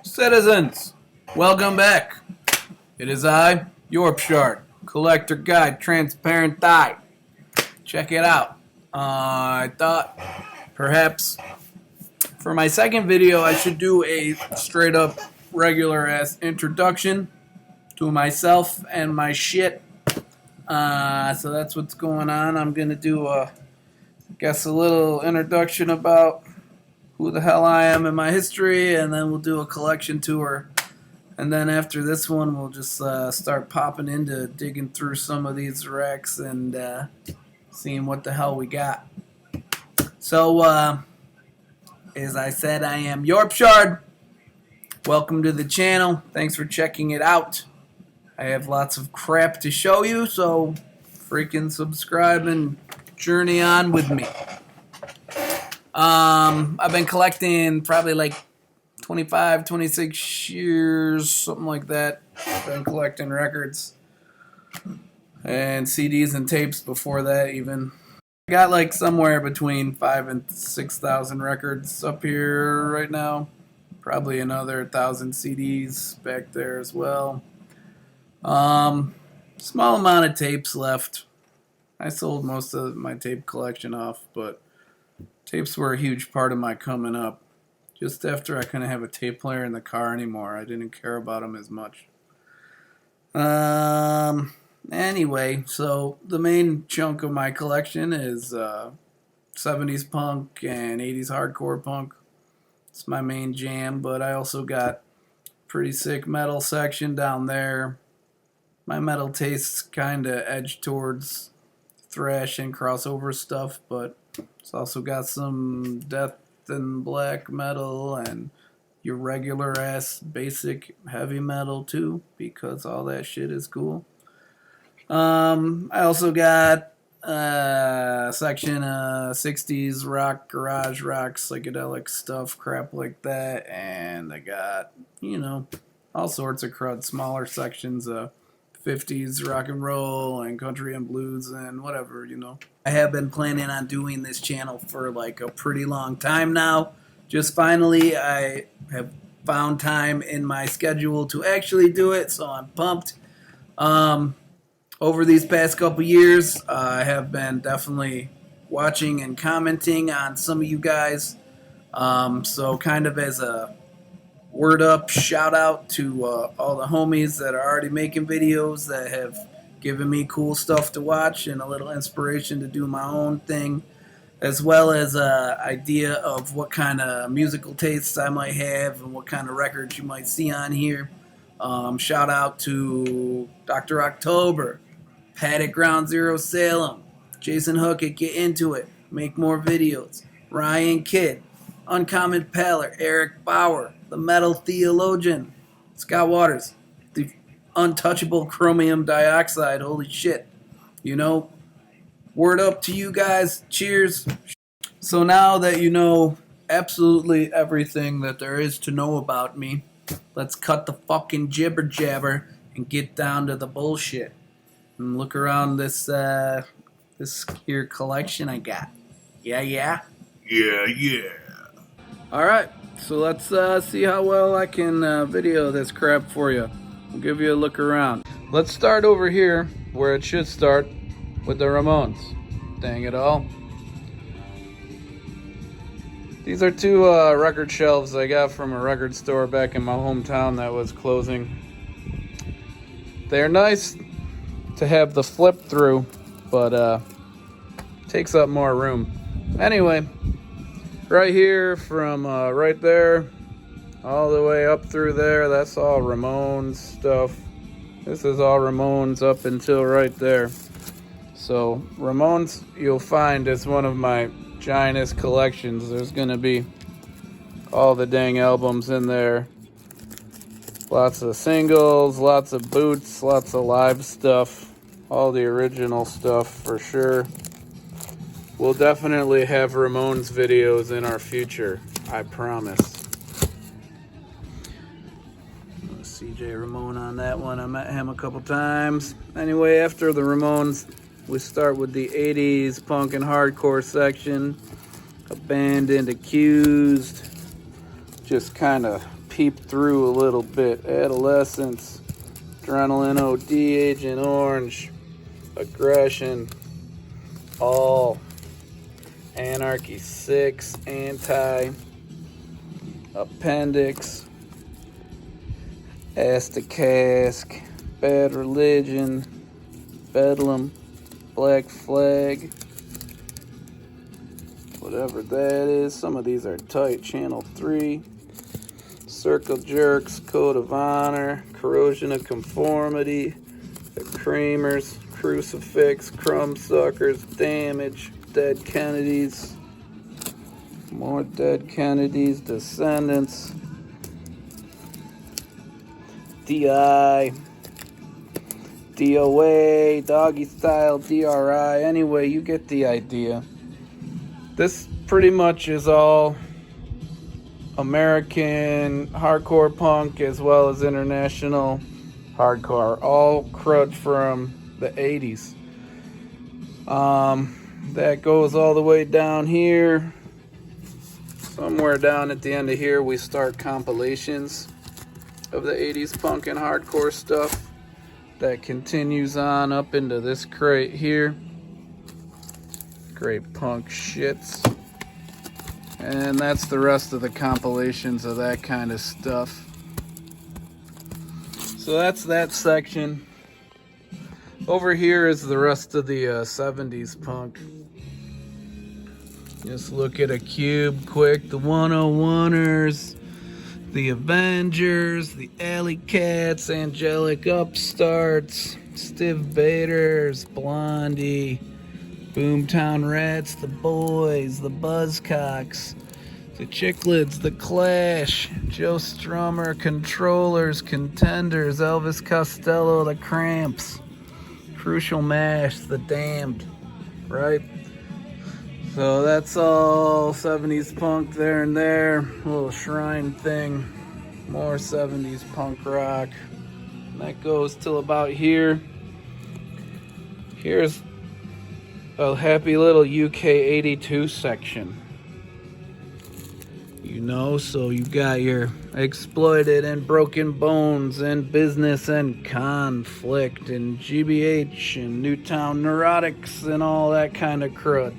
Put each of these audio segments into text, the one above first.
Citizens, welcome back. It is I, Yorpshard, Collector Guide, Transparent Dye. Check it out. I thought perhaps for my second video I should do a straight up regular ass introduction to myself and my shit. So that's what's going on. I'm going to do a little introduction about who the hell I am in my history, and then we'll do a collection tour. And then after this one, we'll just start popping into digging through some of these racks and seeing what the hell we got. So, as I said, I am Yorpshard. Welcome to the channel. Thanks for checking it out. I have lots of crap to show you, so freaking subscribe and journey on with me. I've been collecting probably like 25, 26 years, something like that. I've been collecting records and CDs and tapes before that even. I got like somewhere between 5,000 and 6,000 records up here right now. Probably another 1,000 CDs back there as well. Small amount of tapes left. I sold most of my tape collection off, but tapes were a huge part of my coming up. Just after I couldn't have a tape player in the car anymore, I didn't care about them as much. Anyway, so the main chunk of my collection is 70s punk and 80s hardcore punk. It's my main jam, but I also got pretty sick metal section down there. My metal tastes kind of edge towards thrash and crossover stuff, but it's also got some death and black metal and your regular ass basic heavy metal too, because all that shit is cool. I also got a section of 60s rock, garage rock, psychedelic stuff, crap like that, and I got, all sorts of crud, smaller sections of 50s rock and roll and country and blues and whatever, I have been planning on doing this channel for like a pretty long time now. Just finally I have found time in my schedule to actually do it, so I'm pumped. Over these past couple years, I have been definitely watching and commenting on some of you guys. So kind of as a word up, shout out to all the homies that are already making videos that have given me cool stuff to watch and a little inspiration to do my own thing, as well as an idea of what kind of musical tastes I might have and what kind of records you might see on here. Shout out to Dr. October, Pat at Ground Zero Salem, Jason Hook at Get Into It, Make More Videos, Ryan Kidd, Uncommon Paler, Eric Bauer, the Metal Theologian, Scott Waters, the untouchable chromium dioxide, holy shit. Word up to you guys, cheers. So now that you know absolutely everything that there is to know about me, let's cut the fucking jibber jabber and get down to the bullshit. And look around this here collection I got. Yeah. Alright, so let's see how well I can video this crap for you. I'll give you a look around. Let's start over here where it should start, with the Ramones. Dang it all. These are two record shelves I got from a record store back in my hometown that was closing. They're nice to have the flip through, but takes up more room. Anyway, right here from right there all the way up through there, that's all Ramones stuff. This is all Ramones up until right there. So Ramones, you'll find, is one of my giantest collections. There's gonna be all the dang albums in there. Lots of singles, lots of boots, lots of live stuff. All the original stuff for sure. We'll definitely have Ramones videos in our future, I promise. CJ Ramone on that one. I met him a couple times. Anyway, after the Ramones, we start with the 80s punk and hardcore section. Abandoned, Accused. Just kind of peeped through a little bit. Adolescence, Adrenaline OD, Agent Orange, Aggression, All, Anarchy 6, Anti, Appendix, Ass to Cask, Bad Religion, Bedlam, Black Flag, whatever that is. Some of these are tight. Channel 3, Circle Jerks, Code of Honor, Corrosion of Conformity, The Creamers, Crucifix, Crumb Suckers, Damage, Dead Kennedys, more Dead Kennedys, Descendants, DI, DOA, Doggy Style, DRI. Anyway, you get the idea. This pretty much is all American hardcore punk as well as international hardcore, all crud from the 80s. That goes all the way down here. Somewhere down at the end of here we start compilations of the 80s punk and hardcore stuff. That continues on up into this crate here. Great punk shits. And that's the rest of the compilations of that kind of stuff. So that's that section. Over here is the rest of the 70s punk. Just look at a cube quick. The 101ers, the Avengers, the Alley Cats, Angelic Upstarts, Stiv Bators, Blondie, Boomtown Rats, The Boys, The Buzzcocks, The Chicklets, The Clash, Joe Strummer, Controllers, Contenders, Elvis Costello, The Cramps, Crucial Mash, The Damned, right? So that's all 70s punk there and there. A little shrine thing. More 70s punk rock. And that goes till about here. Here's a happy little UK 82 section. You know, so you got your Exploited and Broken Bones and Business and Conflict and GBH and Newtown Neurotics and all that kind of crud.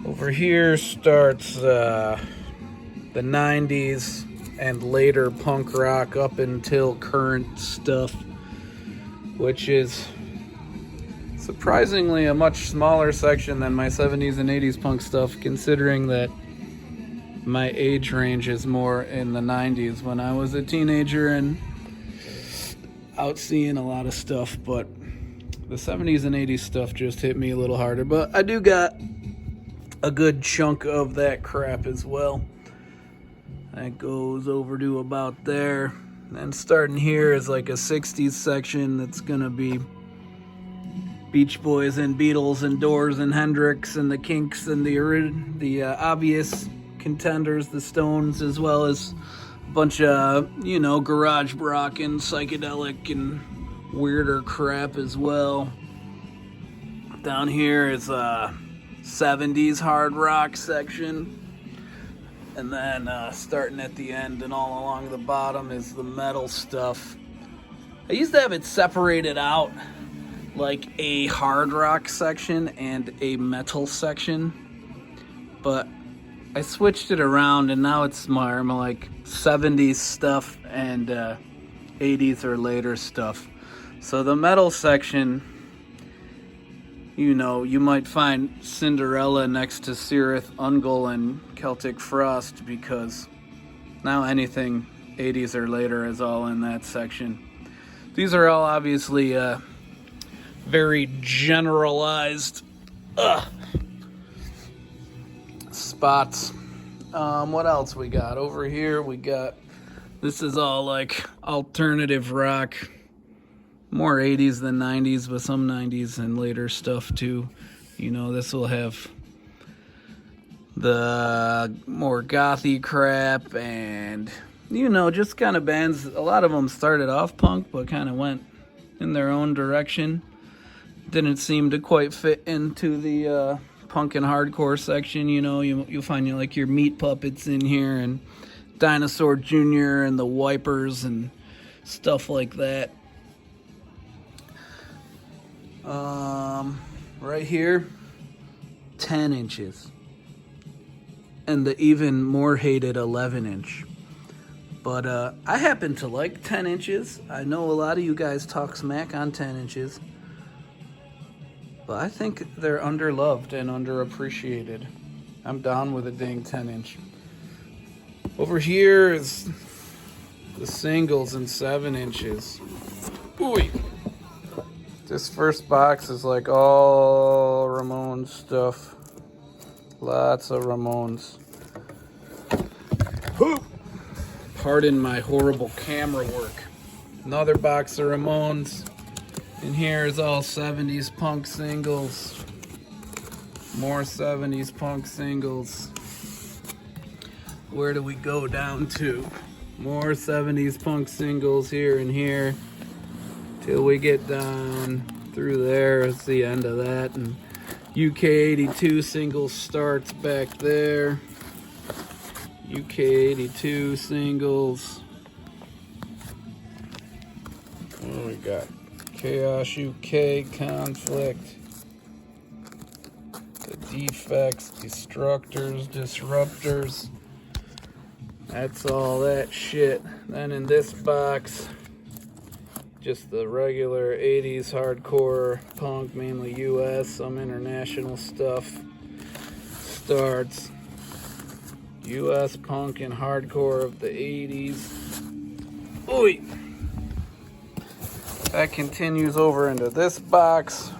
Over here starts the 90s and later punk rock up until current stuff, which is surprisingly a much smaller section than my 70s and 80s punk stuff, considering that my age range is more in the 90s when I was a teenager and out seeing a lot of stuff. But the 70s and 80s stuff just hit me a little harder. But I do got a good chunk of that crap as well. That goes over to about there. And starting here is like a 60s section that's gonna be Beach Boys and Beatles and Doors and Hendrix and the Kinks and the obvious contenders, the Stones, as well as a bunch of, you know, garage rock and psychedelic and weirder crap as well. Down here is 70s hard rock section. And then starting at the end and all along the bottom is the metal stuff. I used to have it separated out like a hard rock section and a metal section, but I switched it around and now it's more like 70s stuff and 80s or later stuff. So the metal section, you know, you might find Cinderella next to Cirith Ungol and Celtic Frost, because now anything 80s or later is all in that section. These are all obviously very generalized spots. What else we got? Over here we got, this is all like alternative rock. more 80s than 90s, but some 90s and later stuff too. You know, this will have the more gothy crap and, you know, just kind of bands. A lot of them started off punk, but kind of went in their own direction. Didn't seem to quite fit into the punk and hardcore section. You know, you'll find like your Meat Puppets in here and Dinosaur Jr. and the Wipers and stuff like that. Right here, 10 inches. And the even more hated 11-inch. But I happen to like 10 inches. I know a lot of you guys talk smack on 10 inches. But I think they're underloved and underappreciated. I'm down with a dang 10-inch. Over here is the singles in 7 inches. Ooh. This first box is like all Ramones stuff. Lots of Ramones. Pardon my horrible camera work. Another box of Ramones. And here is all 70s punk singles. More 70s punk singles. Where do we go down to? More 70s punk singles here and here. Till we get down through there. It's the end of that. And UK 82 single starts back there. UK 82 singles. What do we got? Chaos UK, Conflict, the Defects, Destructors, Disruptors. That's all that shit. Then in this box, just the regular 80s hardcore punk, mainly US, some international stuff. Starts US punk and hardcore of the 80s. Oi! That continues over into this box.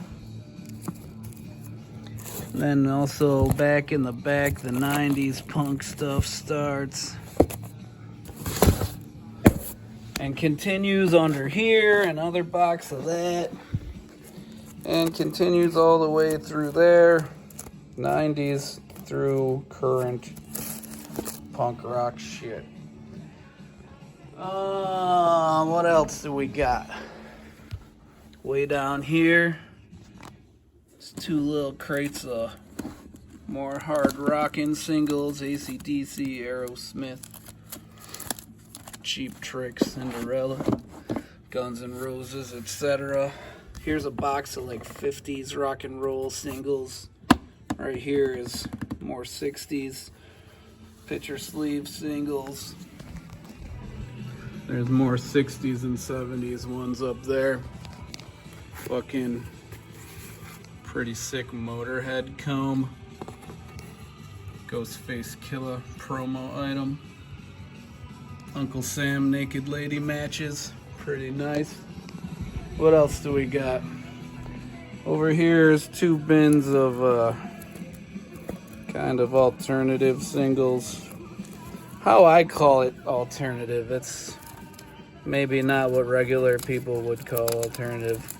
Then also back in the back, the 90s punk stuff starts. And continues under here, another box of that. And continues all the way through there. 90s through current punk rock shit. What else do we got? Way down here, it's two little crates of more hard rockin' singles, AC/DC, Aerosmith, Cheap Trick, Cinderella, Guns N' Roses, etc. Here's a box of like 50s rock and roll singles. Right here is more 60s picture sleeve singles. There's more 60s and 70s ones up there. Fucking pretty sick Motorhead comb. Ghostface Killer promo item. Uncle Sam naked lady matches. Pretty nice. What else do we got? Over here is two bins of kind of alternative singles. How I call it alternative. It's maybe not what regular people would call alternative.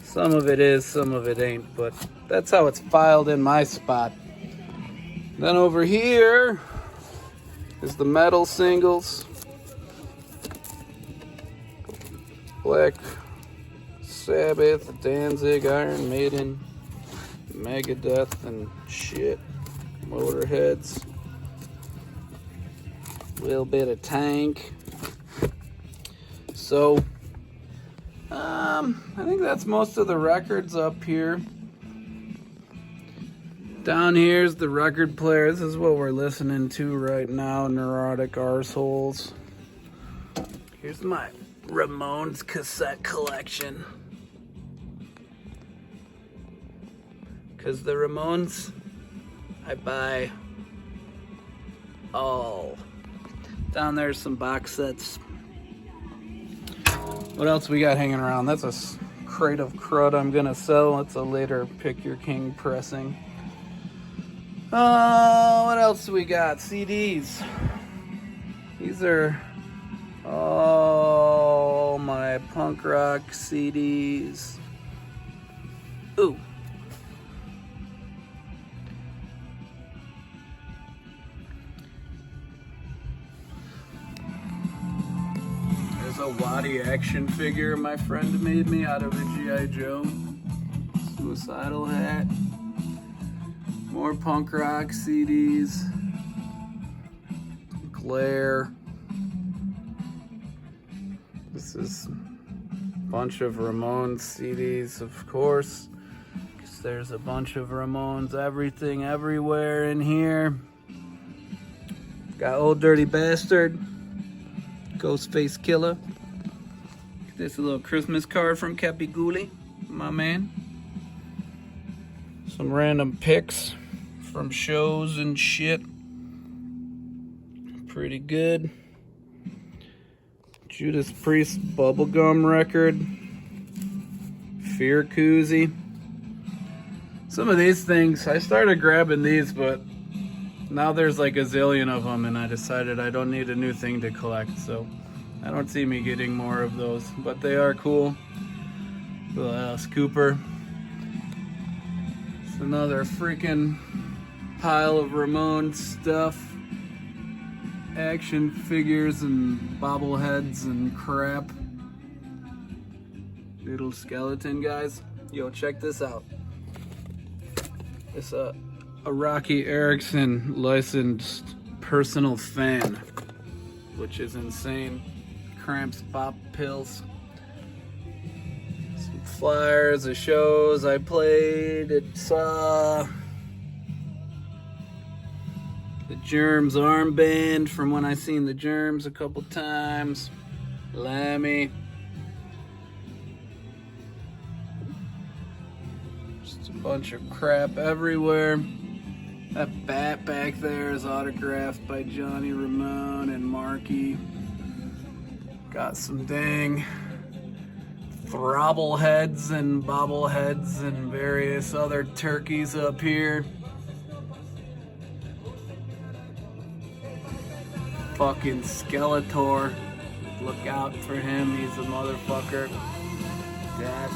Some of it is, some of it ain't, but that's how it's filed in my spot. Then over here is the metal singles. Black Sabbath, Danzig, Iron Maiden, Megadeth, and shit. Motorheads. A little bit of Tank. So, I think that's most of the records up here. Down here's the record player. This is what we're listening to right now, Neurotic Arseholes. Here's my Ramones cassette collection. Because the Ramones, I buy all. Down there's some box sets. What else we got hanging around? That's a crate of crud I'm gonna sell. It's a later Pick Your King pressing. What else do we got? CDs. These are all all my punk rock CDs. Ooh. There's a Waddy action figure my friend made me out of a G.I. Joe. Suicidal hat. More punk rock CDs. Glare. This is a bunch of Ramones CDs, of course. There's a bunch of Ramones everything everywhere in here. Got Old Dirty Bastard. Ghostface Killer. This is a little Christmas card from Kepi Gooley, my man. Some random pics from shows and shit. Pretty good. Judas Priest bubblegum record. Fear koozie. Some of these things, I started grabbing these, but now there's like a zillion of them, and I decided I don't need a new thing to collect, so I don't see me getting more of those, but they are cool. The Alice Cooper. It's another freaking pile of Ramones stuff. Action figures and bobbleheads and crap. Little skeleton guys. Yo, check this out. It's a Rocky Erickson licensed personal fan, which is insane. Cramps pop pills. Some flyers of shows I played. It's the Germs armband from when I seen the Germs a couple times. Lammy. Just a bunch of crap everywhere. That bat back there is autographed by Johnny Ramone and Marky. Got some dang throbbleheads and bobbleheads and various other turkeys up here. Fucking Skeletor. Look out for him, he's a motherfucker. That.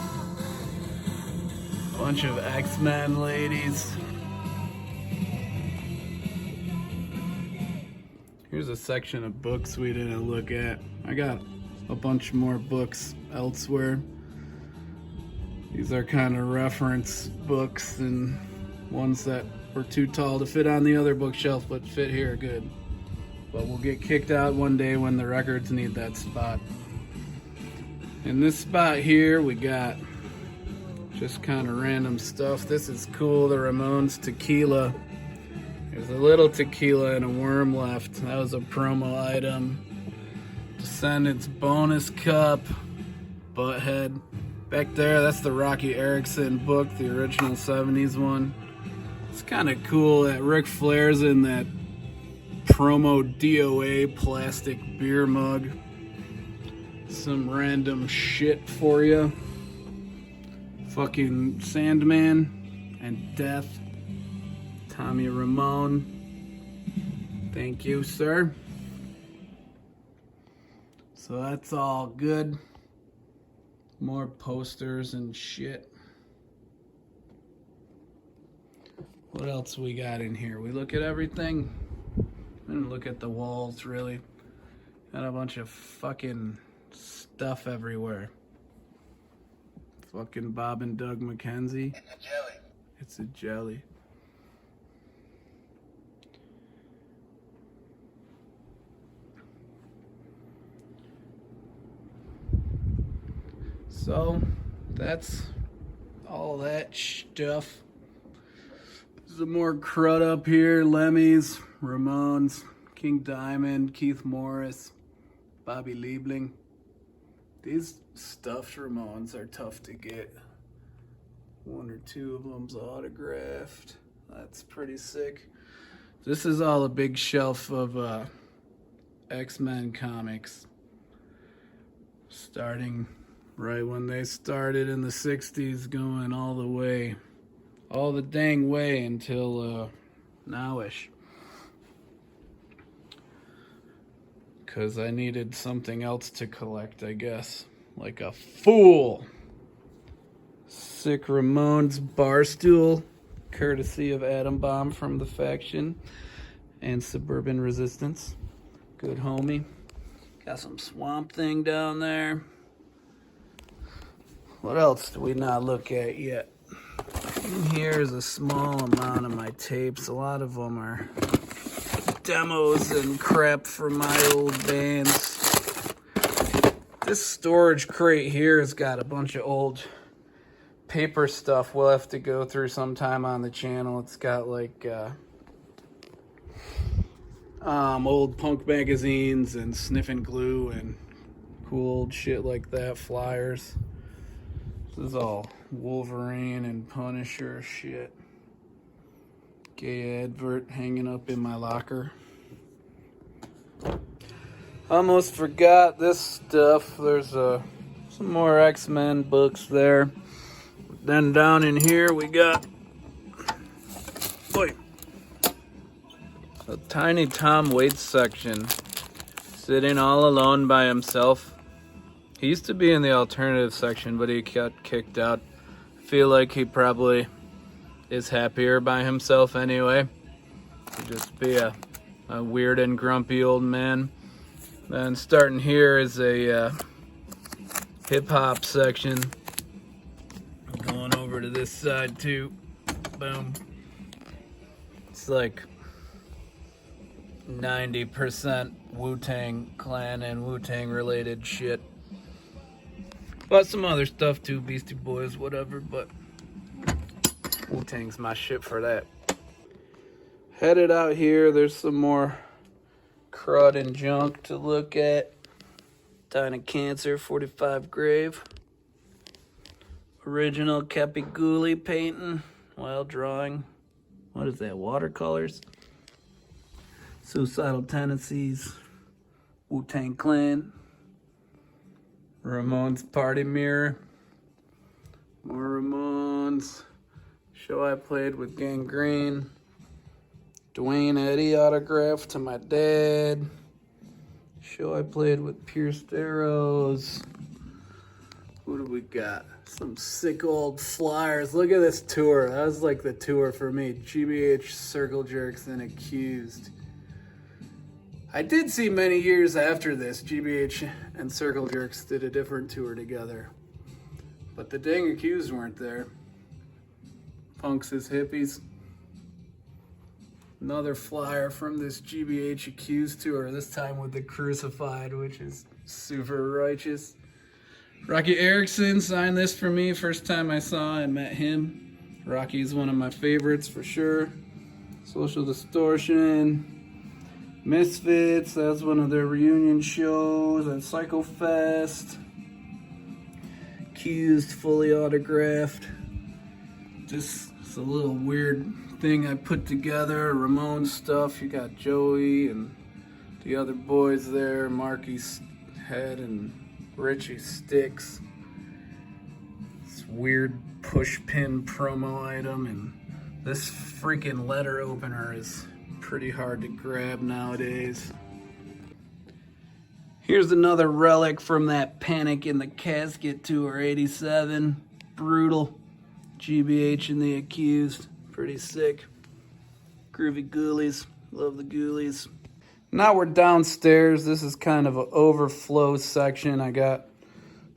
Bunch of X-Men ladies. Here's a section of books we didn't look at. I got a bunch more books elsewhere. These are kind of reference books and ones that were too tall to fit on the other bookshelf but fit here good. But we'll get kicked out one day when the records need that spot. In this spot here, we got just kind of random stuff. This is cool, the Ramones tequila. There's a little tequila and a worm left. That was a promo item. Descendants bonus cup. Butthead. Back there, that's the Rocky Erickson book, the original 70s one. It's kind of cool that Ric Flair's in that promo DOA plastic beer mug. Some random shit for you. Fucking Sandman and Death. Tommy Ramone. Thank you, sir. So that's all good. More posters and shit. What else we got in here? We look at everything. I didn't look at the walls, really. Got a bunch of fucking stuff everywhere. Fucking Bob and Doug McKenzie. It's a jelly. It's a jelly. So, that's all that stuff. Some more crud up here. Lemmys, Ramones, King Diamond, Keith Morris, Bobby Liebling. These stuffed Ramones are tough to get. One or two of them's autographed. That's pretty sick. This is all a big shelf of X-Men comics. Starting right when they started in the 60s, going all the way. All the dang way until nowish. because I needed something else to collect, I guess. Like a fool. Sick Ramones bar stool, courtesy of Atom Bomb from the faction and Suburban Resistance. Good homie. Got some Swamp Thing down there. What else do we not look at yet? In here is a small amount of my tapes. A lot of them are demos and crap from my old bands. This storage crate here has got a bunch of old paper stuff we'll have to go through sometime on the channel. It's got like old punk magazines and sniffing glue and cool old shit like that, flyers. This is all Wolverine and Punisher shit. Gay advert hanging up in my locker. Almost forgot this stuff. There's some more X-Men books there. Then down in here we got a tiny Tom Waits section, sitting all alone by himself. He used to be in the alternative section, but he got kicked out. I feel like he probably is happier by himself anyway. To just be a weird and grumpy old man. Then starting here is a hip-hop section. Going over to this side too. Boom. It's like 90% Wu-Tang Clan and Wu-Tang related shit. But some other stuff too, Beastie Boys, whatever, but Wu-Tang's my shit for that. Headed out here, there's some more crud and junk to look at. Dying of Cancer, 45 Grave. Original Capiguli painting, while drawing. What is that, watercolors? Suicidal Tendencies, Wu-Tang Clan. Ramones Party Mirror. More Ramones. Show I played with Gangrene. Dwayne Eddy autograph to my dad. Show I played with Pierced Arrows. Who do we got? Some sick old flyers. Look at this tour. That was like the tour for me. GBH, Circle Jerks, and Accused. I did see many years after this, GBH and Circle Jerks did a different tour together. But the dang Accused weren't there. Punks as Hippies. Another flyer from this GBH Accused tour, this time with the Crucified, which is super righteous. Rocky Erickson signed this for me first time I saw and met him. Rocky's one of my favorites for sure. Social Distortion. Misfits, that's one of their reunion shows at Psycho Fest. Accused, fully autographed. Just a little weird thing I put together. Ramones stuff. You got Joey and the other boys there. Marky's head and Richie Sticks. This weird push pin promo item, and this freaking letter opener is pretty hard to grab nowadays. Here's another relic from that Panic in the Casket tour, 87. Brutal. GBH and the Accused. Pretty sick. Groovy Ghoulies. Love the Ghoulies. Now we're downstairs. This is kind of an overflow section. I got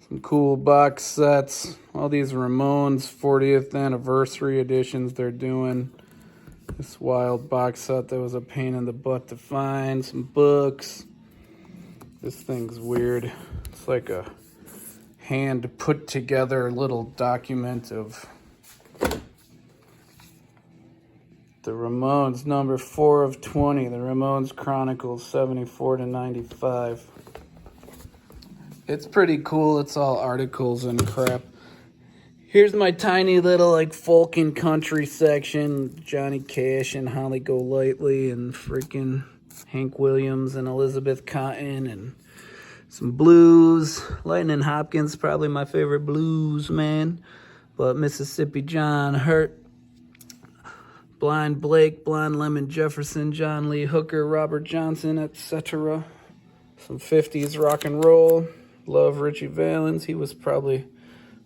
some cool box sets. All these Ramones 40th anniversary editions they're doing. This wild box set that was a pain in the butt to find. Some books. This thing's weird. It's like a hand put together little document of the Ramones, number 4 of 20. The Ramones Chronicles, 74 to 95. It's pretty cool. It's all articles and crap. Here's my tiny little like folk and country section. Johnny Cash and Holly Golightly and freaking Hank Williams and Elizabeth Cotton and some blues. Lightning Hopkins, probably my favorite blues man. But Mississippi John Hurt, Blind Blake, Blind Lemon Jefferson, John Lee Hooker, Robert Johnson, etc. some 50s rock and roll. Love Richie Valens. He was probably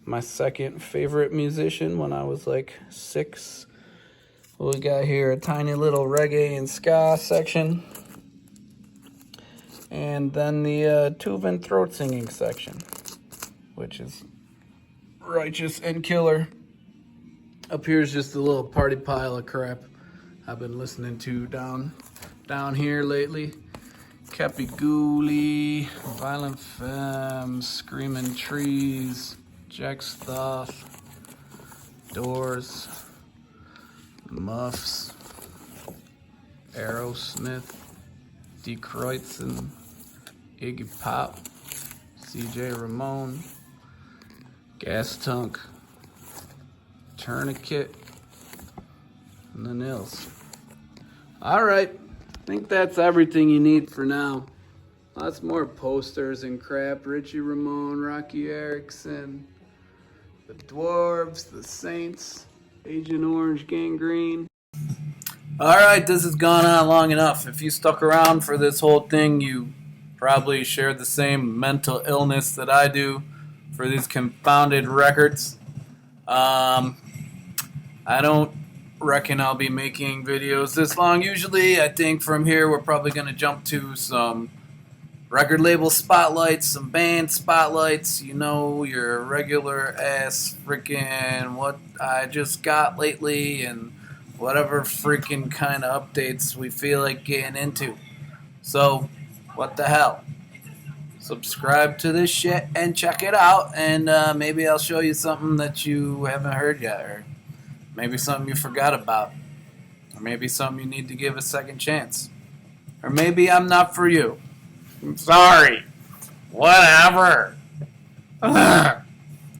my second favorite musician when I was like 6. We got here a tiny little reggae and ska section. And then the tube and throat singing section, which is righteous and killer. Up here's just a little party pile of crap I've been listening to down here lately. Capigouli, Violent Femmes, Screaming Trees, Jack Stoth, Doors, Muffs, Aerosmith, D. Kreutzen, Iggy Pop, CJ Ramone, Gas Tunk, Tourniquet, and the Nils. Alright, I think that's everything you need for now. Lots more posters and crap. Richie Ramone, Rocky Erickson, the Dwarves, the Saints, Agent Orange, Gangrene. Alright, this has gone on long enough. If you stuck around for this whole thing, you probably share the same mental illness that I do for these confounded records. I don't reckon I'll be making videos this long. Usually, I think from here we're probably going to jump to some record label spotlights, some band spotlights, you know, your regular ass freaking what I just got lately and whatever freaking kind of updates we feel like getting into. So, what the hell? Subscribe to this shit and check it out, and maybe I'll show you something that you haven't heard yet, or maybe something you forgot about, or maybe something you need to give a second chance, or maybe I'm not for you. I'm sorry. Whatever.